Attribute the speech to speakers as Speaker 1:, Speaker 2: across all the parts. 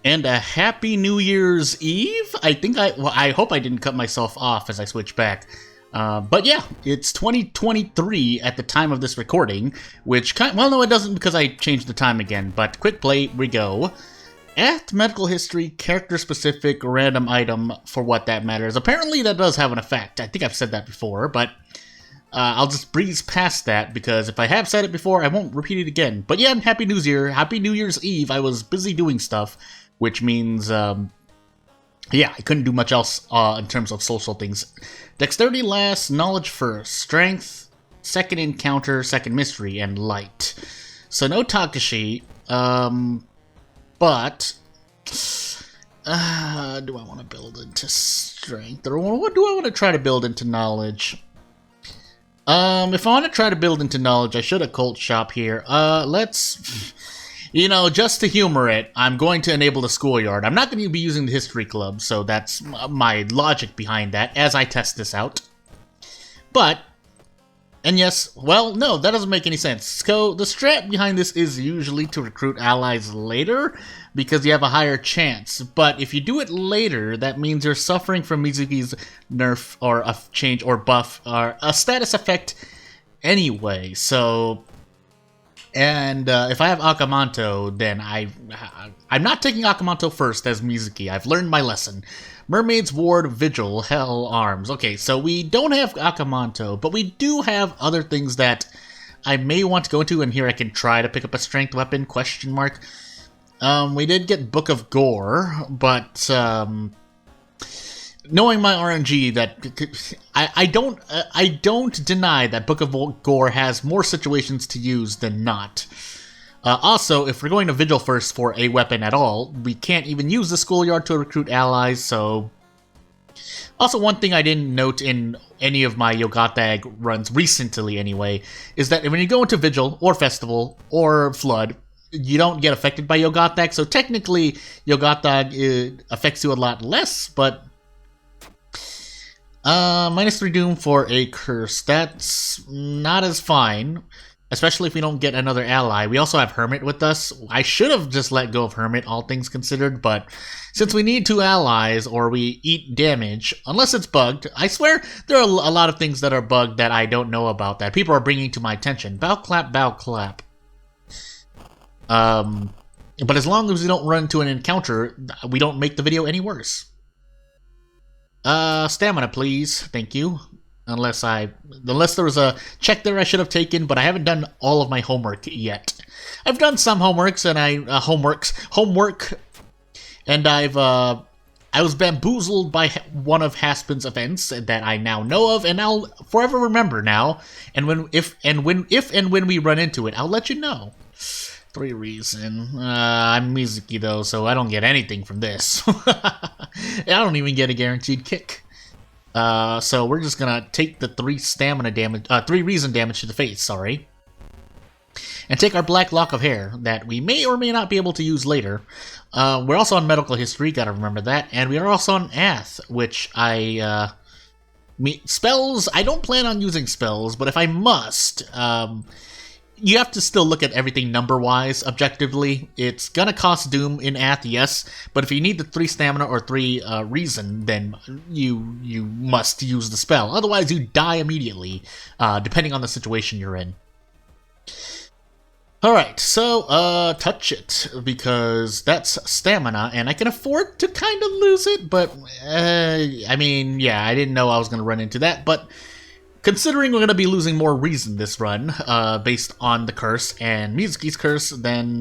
Speaker 1: And a happy New Year's Eve? I hope I didn't cut myself off as I switch back. But yeah, it's 2023 at the time of this recording, well, no, it doesn't because I changed the time again, but quick play, we go. At medical history, character-specific, random item, for what that matters. Apparently that does have an effect. I think I've said that before, but I'll just breeze past that, because if I have said it before, I won't repeat it again. But yeah, Happy New Year, Happy New Year's Eve. I was busy doing stuff, which means, yeah, I couldn't do much else in terms of social things. Dexterity last, knowledge first, strength, second encounter, second mystery, and light. So no Takashi, but do I want to build into strength, or what do I want to try to build into knowledge? If I want to try to build into knowledge, I should occult shop here. Let's, you know, just to humor it, I'm going to enable the schoolyard. I'm not going to be using the history club, so that's my logic behind that as I test this out. But, and yes, well, no, that doesn't make any sense. So the strat behind this is usually to recruit allies later, because you have a higher chance. But if you do it later, that means you're suffering from Mizuki's nerf, or a change, or buff, or a status effect anyway. So, and if I have Akamanto, then I'm not taking Akamanto first as Mizuki. I've learned my lesson. Mermaid's Ward, Vigil, Hell Arms. Okay, so we don't have Akamanto, but we do have other things that I may want to go into, and here I can try to pick up a strength weapon, question mark. We did get Book of Gore, but knowing my RNG, that I don't deny that Book of Gore has more situations to use than not. Also, if we're going to Vigil first for a weapon at all, we can't even use the schoolyard to recruit allies, so... Also, one thing I didn't note in any of my Yogatag runs, recently anyway, is that when you go into Vigil, or Festival, or Flood, you don't get affected by Yogatag, so technically Yogatag affects you a lot less, but... -3 Doom for a Curse, that's not as fine. Especially if we don't get another ally. We also have Hermit with us. I should have just let go of Hermit, all things considered, but since we need 2 allies, or we eat damage, unless it's bugged, I swear there are a lot of things that are bugged that I don't know about that people are bringing to my attention. Bow clap, bow clap. But as long as we don't run into an encounter, we don't make the video any worse. Stamina, please. Thank you. Unless there was a check there I should have taken, but I haven't done all of my homework yet. I've done some homeworks, and homework, and I was bamboozled by one of Haspin's events that I now know of, and I'll forever remember now. And if and when we run into it, I'll let you know. 3 reason. I'm Mizuki though, so I don't get anything from this. I don't even get a guaranteed kick. So we're just gonna take the 3 stamina damage, 3 reason damage to the face, sorry. And take our black lock of hair that we may or may not be able to use later. We're also on medical history, gotta remember that. And we are also on Ath, which spells, I don't plan on using spells, but if I must, you have to still look at everything number-wise, objectively. It's gonna cost Doom in Ath, yes, but if you need the 3 stamina or 3 reason, then you must use the spell. Otherwise, you die immediately, depending on the situation you're in. Alright, so, touch it, because that's stamina, and I can afford to kind of lose it, but, I mean, yeah, I didn't know I was gonna run into that, but... Considering we're going to be losing more reason this run, based on the curse and Mizuki's curse, then,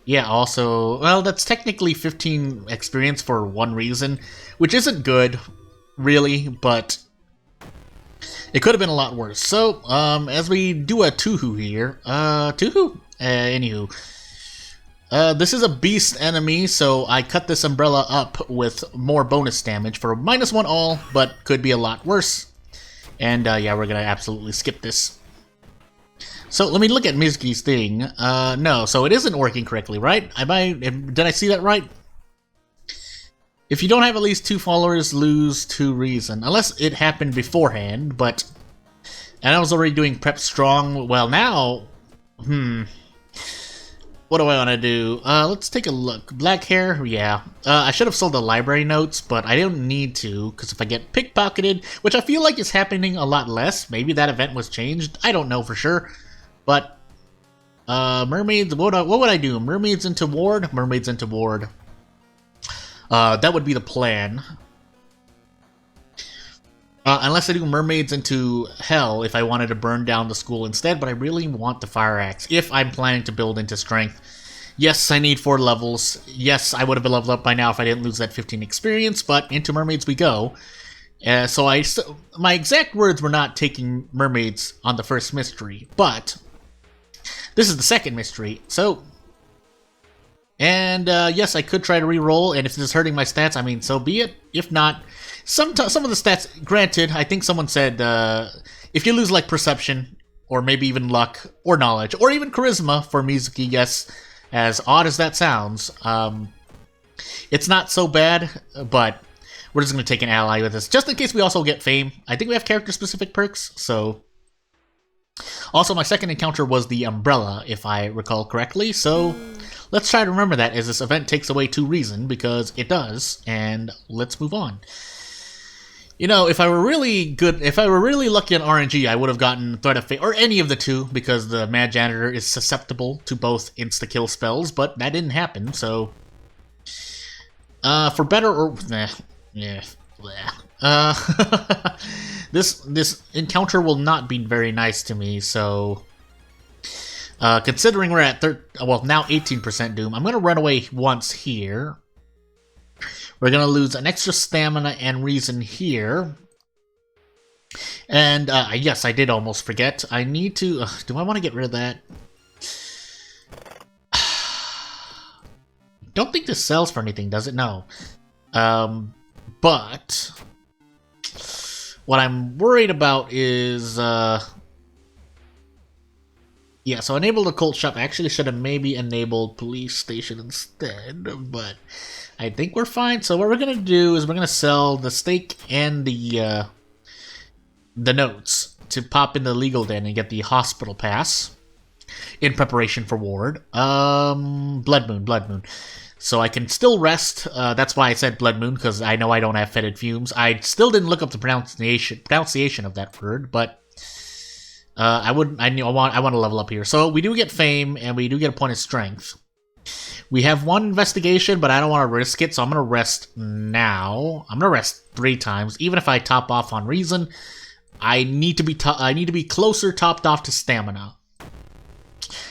Speaker 1: yeah, also, well, that's technically 15 experience for 1 reason, which isn't good, really, but it could have been a lot worse. So, as we do a Tuhu here, anywho, this is a beast enemy, so I cut this umbrella up with more bonus damage for -1 all, but could be a lot worse. And, yeah, we're gonna absolutely skip this. So, let me look at Mizuki's thing. No, so it isn't working correctly, right? Did I see that right? If you don't have at least 2 followers, lose 2 reason. Unless it happened beforehand, but... And I was already doing prep strong. Well, now... What do I want to do? Let's take a look. Black hair, yeah. I should have sold the library notes, but I don't need to, because if I get pickpocketed, which I feel like is happening a lot less, maybe that event was changed, I don't know for sure, but, mermaids, what would I do? Mermaids into ward? Mermaids into ward. That would be the plan. Unless I do mermaids into hell if I wanted to burn down the school instead, but I really want the fire axe if I'm planning to build into strength. Yes, I need 4 levels. Yes, I would have been leveled up by now if I didn't lose that 15 experience, but into mermaids we go. My exact words were not taking mermaids on the first mystery, but this is the second mystery, so... And, yes, I could try to re-roll, and if this is hurting my stats, I mean, so be it. If not, some of the stats, granted, I think someone said, if you lose, like, perception, or maybe even luck, or knowledge, or even charisma for Mizuki, yes, as odd as that sounds, it's not so bad, but we're just going to take an ally with this, just in case we also get fame. I think we have character-specific perks, so... Also, my second encounter was the umbrella, if I recall correctly, so... Let's try to remember that as this event takes away 2 reason, because it does, and let's move on. You know, if I were really lucky on RNG, I would have gotten Threat of Fate, or any of the 2, because the Mad Janitor is susceptible to both insta-kill spells, but that didn't happen, so... for better or... This encounter will not be very nice to me, so... considering we're at now 18% Doom, I'm going to run away once here. We're going to lose an extra stamina and reason here. And, yes, I did almost forget. I need to... do I want to get rid of that? Don't think this sells for anything, does it? No. But... what I'm worried about is... yeah, so enable the cult shop. I actually should have maybe enabled police station instead, but I think we're fine. So what we're gonna do is we're gonna sell the steak and the notes to pop in the legal den and get the hospital pass in preparation for ward. Blood Moon. So I can still rest. That's why I said Blood Moon, because I know I don't have fetid fumes. I still didn't look up the pronunciation of that word, but. I want to level up here. So we do get fame, and we do get a point of strength. We have 1 investigation, but I don't want to risk it, so I'm going to rest now. I'm going to rest 3 times. Even if I top off on reason, I need to be closer topped off to stamina.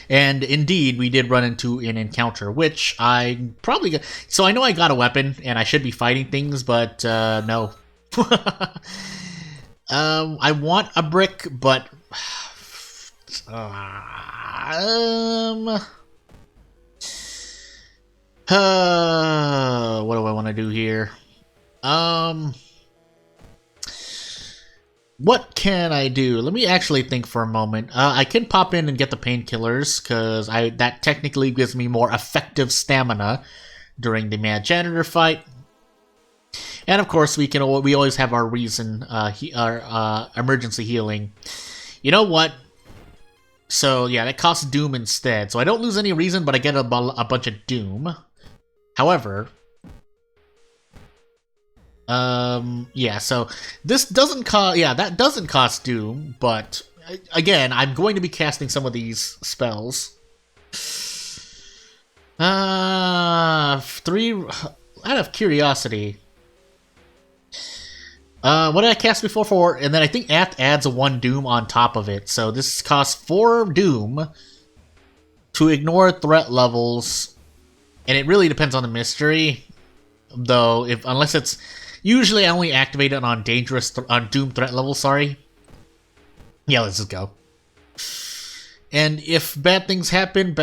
Speaker 1: And indeed, we did run into an encounter, which I probably got. So I know I got a weapon, and I should be fighting things, but no. I want a brick, but... what do I want to do here? What can I do? Let me actually think for a moment. I can pop in and get the painkillers, because that technically gives me more effective stamina during the Mad Janitor fight. And of course, we always have our reason, our emergency healing. You know what? So yeah, that costs Doom instead. So I don't lose any reason, but I get a bunch of Doom. However, yeah. So this doesn't cost. Yeah, that doesn't cost Doom. But again, I'm going to be casting some of these spells. 3 out of curiosity. What did I cast before? 4, and then I think Apt adds a 1 Doom on top of it. So this costs 4 Doom to ignore threat levels, and it really depends on the mystery. Though, unless it's usually I only activate it on on Doom threat level. Sorry. Yeah, let's just go. And if bad things happen,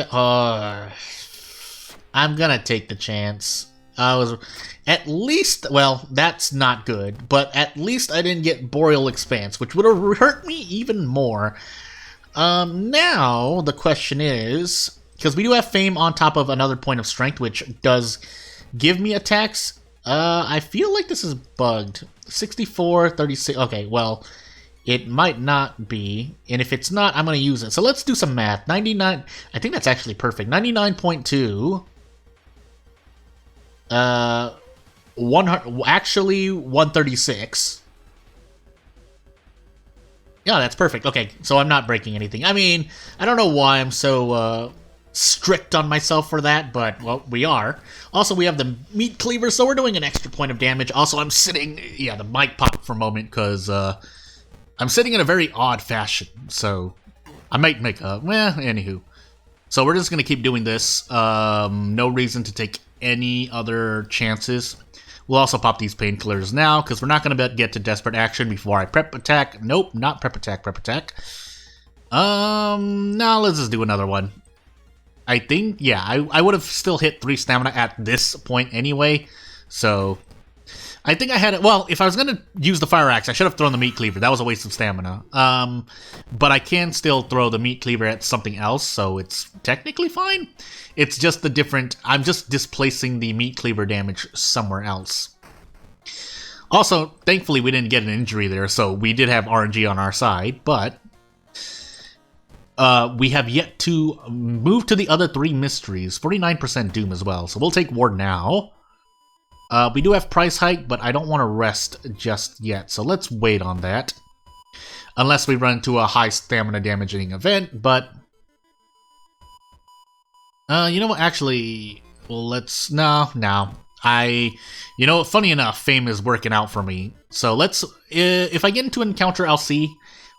Speaker 1: I'm gonna take the chance. At least, well, that's not good, but at least I didn't get Boreal Expanse, which would have hurt me even more. Now, the question is, because we do have Fame on top of another point of Strength, which does give me attacks, I feel like this is bugged. 64, 36, okay, well, It might not be, and if it's not, I'm going to use it. So let's do some math. 99, I think that's actually perfect. 99.2, 100, actually 136. Yeah, that's perfect. Okay, so I'm not breaking anything. I mean, I don't know why I'm so strict on myself for that, but, well, we are. Also, we have the meat cleaver, so we're doing an extra point of damage. Also, I'm sitting... Yeah, the mic popped for a moment, because I'm sitting in a very odd fashion, so I might make a... Well, anywho. So we're just going to keep doing this. No reason to take any other chances. We'll also pop these painkillers now, because we're not going to get to desperate action before I prep attack. Nope, not prep attack, prep attack. Now let's just do another one. I think, yeah, I would have still hit 3 stamina at this point anyway, so... I think I had it... Well, if I was going to use the fire axe, I should have thrown the meat cleaver. That was a waste of stamina. But I can still throw the meat cleaver at something else, so it's technically fine. It's just the different... I'm just displacing the meat cleaver damage somewhere else. Also, thankfully, we didn't get an injury there, so we did have RNG on our side, but... we have yet to move to the other 3 mysteries. 49% doom as well, so we'll take Ward now. We do have price hike, but I don't want to rest just yet, so let's wait on that. Unless we run into a high stamina damaging event, but... you know what, actually, let's... No. You know, funny enough, fame is working out for me. So let's... if I get into an encounter, I'll see.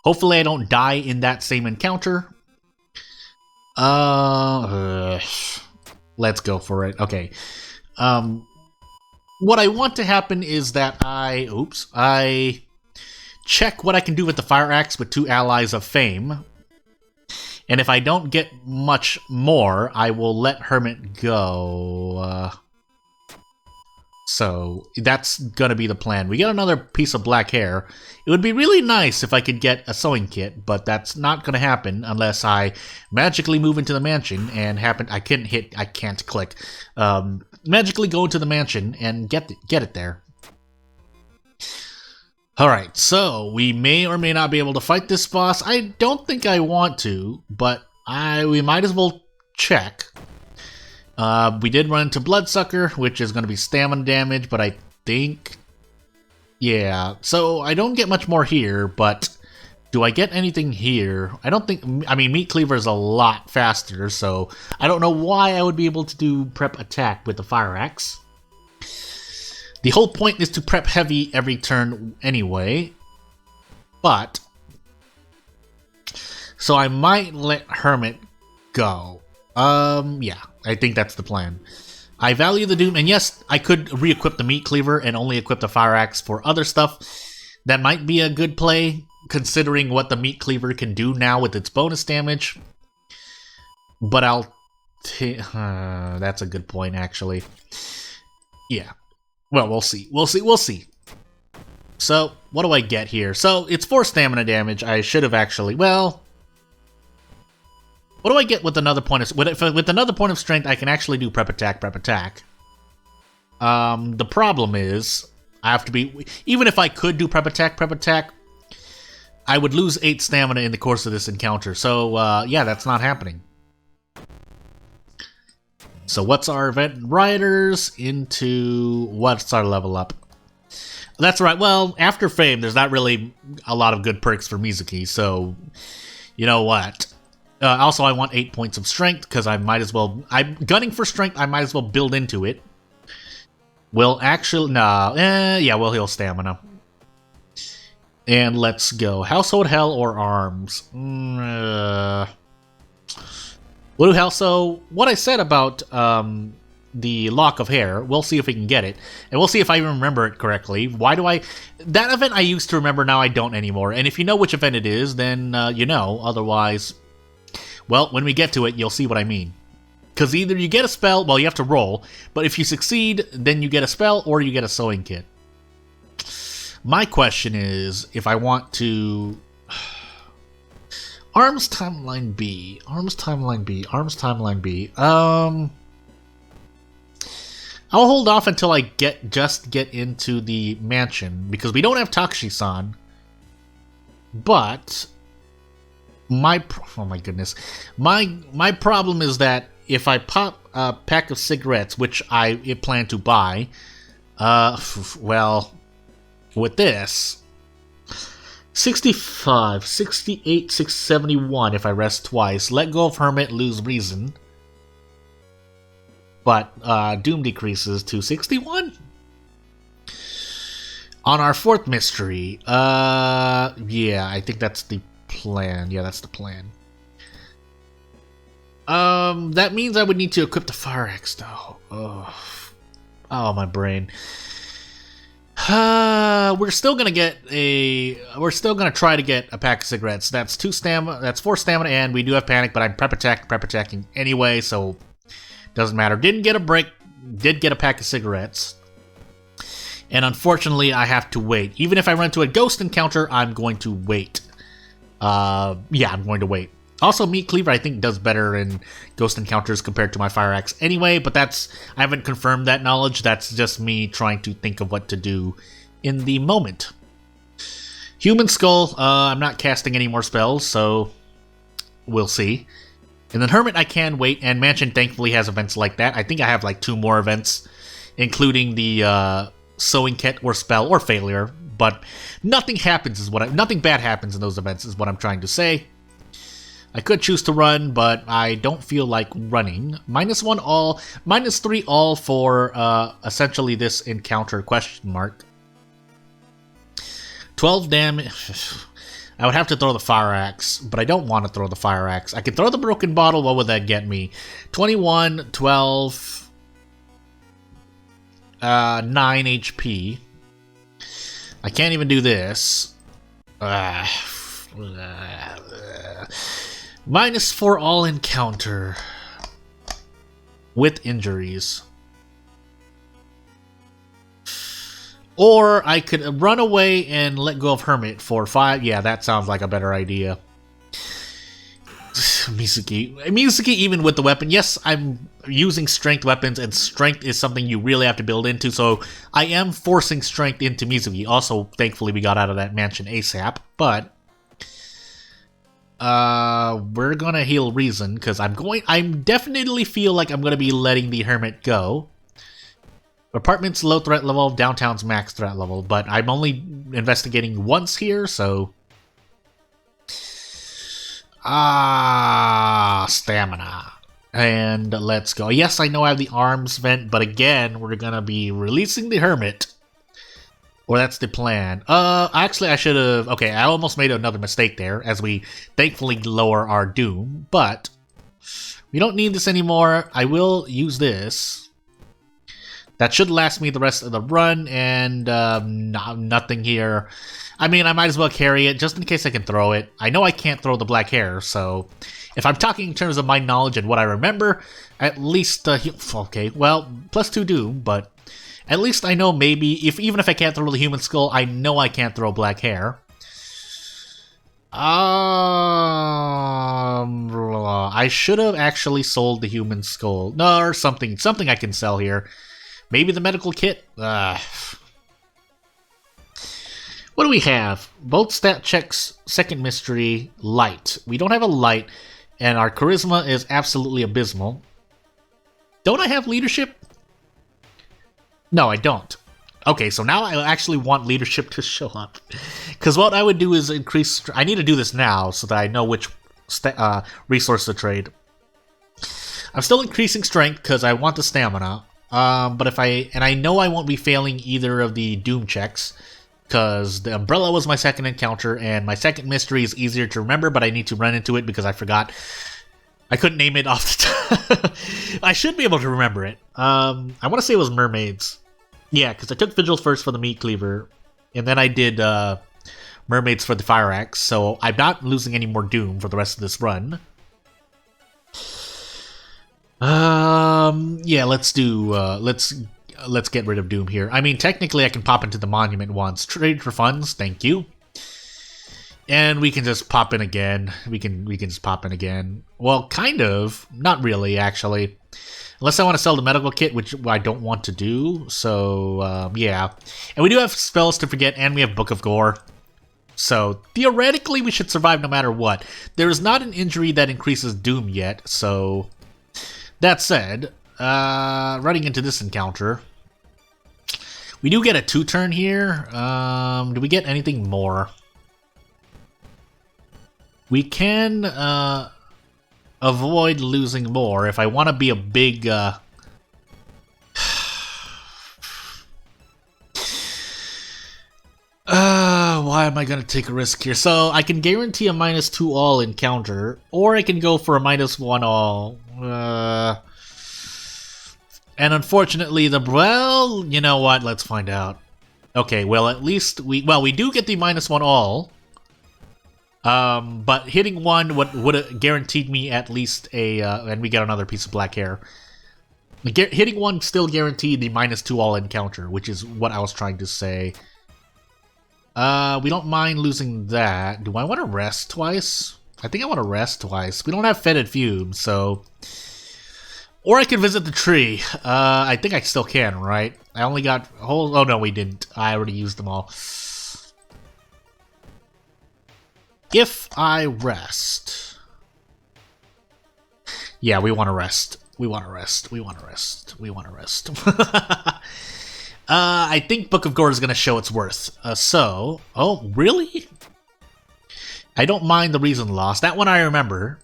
Speaker 1: Hopefully I don't die in that same encounter. Let's go for it. Okay. What I want to happen is that I check what I can do with the fire axe with 2 allies of fame. And if I don't get much more, I will let Hermit go. So that's gonna be the plan. We get another piece of black hair. It would be really nice if I could get a sewing kit, but that's not gonna happen unless I magically move into the mansion and I can't click. Magically go into the mansion and get it there. Alright, so we may or may not be able to fight this boss. I don't think I want to, but we might as well check. We did run into Bloodsucker, which is going to be stamina damage, but I think... Yeah, so I don't get much more here, but do I get anything here? I don't think... I mean, Meat Cleaver is a lot faster, so I don't know why I would be able to do prep attack with the Fire Axe. The whole point is to prep heavy every turn anyway, but... So I might let Hermit go. Yeah, I think that's the plan. I value the Doom, and yes, I could re-equip the Meat Cleaver and only equip the Fire Axe for other stuff. That might be a good play, considering what the Meat Cleaver can do now with its bonus damage. But that's a good point, actually. Yeah. Well, we'll see. We'll see. So, what do I get here? So, it's 4 stamina damage. I should have actually... Well... What do I get with another point of... With another point of strength, I can actually do prep attack. The problem is, I have to be... Even if I could do prep attack, I would lose 8 stamina in the course of this encounter. So, yeah, that's not happening. So what's our event? Riders into... What's our level up? That's right, well, after Fame, there's not really a lot of good perks for Mizuki, so... You know what? Also, I want 8 points of strength, because I might as well... I'm gunning for strength, I might as well build into it. We'll actually... Nah, yeah, we'll heal stamina. And let's go. Household, Hell, or Arms? We'll do Hell. So, what I said about the Lock of Hair, we'll see if we can get it. And we'll see if I remember it correctly. Why do I... That event I used to remember, now I don't anymore. And if you know which event it is, then you know. Otherwise... Well, when we get to it, you'll see what I mean. Because either you get a spell, well, you have to roll, but if you succeed, then you get a spell, or you get a sewing kit. My question is, if I want to... Arms Timeline B. I'll hold off until I get into the mansion, because we don't have Takushi-san. But oh my goodness, my problem is that if I pop a pack of cigarettes, which I plan to buy, well, with this, 65, 68, 671 if I rest twice. Let go of Hermit, lose reason. But Doom decreases to 61. On our fourth mystery, yeah, I think that's the plan. Yeah, that's the plan. That means I would need to equip the Fire Axe, though. Oh, my brain. We're still gonna try to get a pack of cigarettes. That's 2 stamina, that's 4 stamina, and we do have panic, but I'm prep attacking anyway, so doesn't matter. Didn't get a break, did get a pack of cigarettes. And unfortunately, I have to wait. Even if I run into a ghost encounter, I'm going to wait. Yeah, I'm going to wait. Also, Meat Cleaver, I think, does better in ghost encounters compared to my Fire Axe anyway, but I haven't confirmed that knowledge. That's just me trying to think of what to do in the moment. Human Skull, I'm not casting any more spells, so we'll see. And then Hermit, I can wait, and Mansion thankfully has events like that. I think I have like 2 more events, including the Sewing Kit or Spell or Failure, but nothing happens nothing bad happens in those events is what I'm trying to say. I could choose to run, but I don't feel like running. -1 all, -3 all for essentially this encounter, question mark. 12 damage. I would have to throw the Fire Axe, but I don't want to throw the Fire Axe. I could throw the Broken Bottle, what would that get me? 21, 12, 9 HP. I can't even do this. -4 all encounter with injuries. Or I could run away and let go of Hermit for 5. Yeah, that sounds like a better idea. Mizuki, even with the weapon, yes, I'm using strength weapons, and strength is something you really have to build into, so I am forcing strength into Mizuki. Also, thankfully, we got out of that mansion ASAP, but we're gonna heal Reason, because I definitely feel like I'm gonna be letting the Hermit go. Apartment's low threat level, downtown's max threat level, but I'm only investigating once here, so stamina. And let's go. Yes, I know I have the arms vent, but again, we're gonna be releasing the Hermit. Or that's the plan. Actually, I should have... Okay, I almost made another mistake there, as we thankfully lower our Doom, but we don't need this anymore. I will use this. That should last me the rest of the run, and nothing here. I mean, I might as well carry it, just in case I can throw it. I know I can't throw the black hair, so if I'm talking in terms of my knowledge and what I remember, at least... okay, well, +2 Doom, but... At least I know maybe, even if I can't throw the Human Skull, I know I can't throw black hair. I should have actually sold the Human Skull. No, or something I can sell here. Maybe the medical kit? What do we have? Both stat checks, second mystery, light. We don't have a light, and our charisma is absolutely abysmal. Don't I have leadership? No, I don't. Okay, so now I actually want leadership to show up. Because what I would do is increase... I need to do this now so that I know which resource to trade. I'm still increasing strength because I want the stamina. But if and I know I won't be failing either of the Doom checks, because the Umbrella was my second encounter, and my second mystery is easier to remember, but I need to run into it because I forgot. I couldn't name it off the top. I should be able to remember it. I want to say it was Mermaids. Yeah, because I took Vigil first for the Meat Cleaver, and then I did Mermaids for the Fire Axe, so I'm not losing any more Doom for the rest of this run. Yeah, let's get rid of Doom here. I mean, technically I can pop into the Monument once. Trade for funds, thank you. And we can just pop in again. We can just pop in again. Well, kind of. Not really, actually. Unless I want to sell the medical kit, which I don't want to do. So, yeah. And we do have spells to forget, and we have Book of Gore. So, theoretically, we should survive no matter what. There is not an injury that increases Doom yet, so... That said, running into this encounter... We do get a 2-turn here. Do we get anything more? We can avoid losing more if I want to be a big... why am I going to take a risk here? So, I can guarantee a -2 all encounter, or I can go for a -1 all. And unfortunately, well, you know what? Let's find out. Okay, well, at least we do get the -1 all. But hitting 1 would have guaranteed me at least a, and we get another piece of black hair. Hitting 1 still guaranteed the -2 all encounter, which is what I was trying to say. We don't mind losing that. Do I want to rest twice? I think I want to rest twice. We don't have fetid fumes, so... Or I could visit the tree. I think I still can, right? I only got... Oh, no, we didn't. I already used them all. If I rest... Yeah, we want to rest. We want to rest. We want to rest. We want to rest. I think Book of Gore is going to show its worth. Oh, really? I don't mind the reason lost. That one I remember.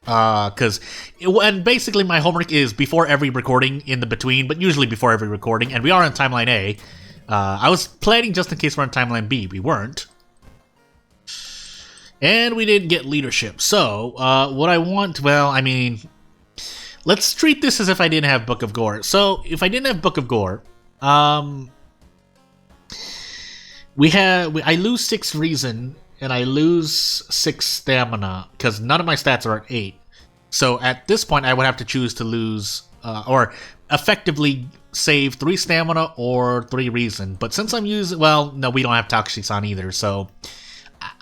Speaker 1: And basically my homework is before every recording in the between, but usually before every recording, and we are on Timeline A. I was planning just in case we're on Timeline B. We weren't. And we didn't get leadership. So, what I want, well, I mean... Let's treat this as if I didn't have Book of Gore. So, if I didn't have Book of Gore... I lose 6 reason, and I lose 6 stamina, because none of my stats are at 8. So at this point, I would have to choose to lose, or effectively save 3 stamina or 3 reason. But since I'm using, well, no, we don't have Toxics on either, so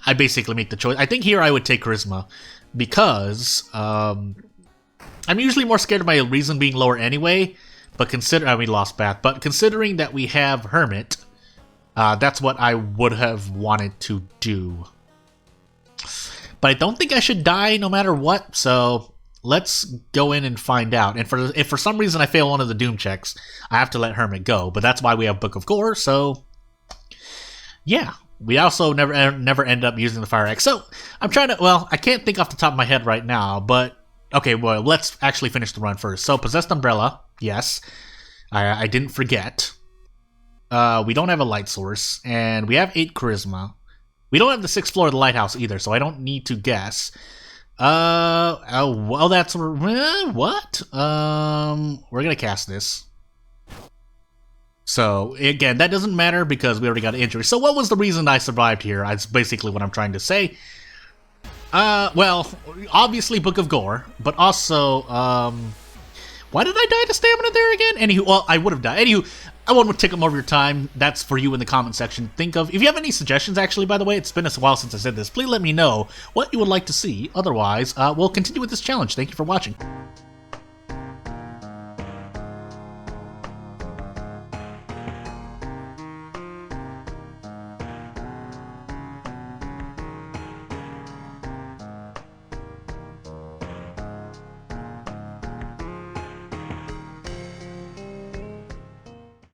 Speaker 1: I basically make the choice. I think here I would take Charisma, because I'm usually more scared of my reason being lower anyway. But we lost Bath. But considering that we have Hermit, that's what I would have wanted to do. But I don't think I should die no matter what, so let's go in and find out. And if for some reason I fail one of the Doom checks, I have to let Hermit go. But that's why we have Book of Gore, so... Yeah. We also never end up using the Fire Axe. So, I'm trying to... Well, I can't think off the top of my head right now, but... Okay, well, let's actually finish the run first. So, Possessed Umbrella, yes. I didn't forget. We don't have a light source, and we have 8 charisma. We don't have the 6th floor of the lighthouse either, so I don't need to guess. Well, that's... what? We're gonna cast this. So, again, that doesn't matter because we already got an injury. So what was the reason I survived here? That's basically what I'm trying to say. Well, obviously Book of Gore, but also, why did I die to stamina there again? Anywho, well, I would have died. Anywho, I won't take up more of your time. That's for you in the comment section. Think of, if you have any suggestions, actually, by the way, it's been a while since I said this, please let me know what you would like to see. Otherwise, we'll continue with this challenge. Thank you for watching.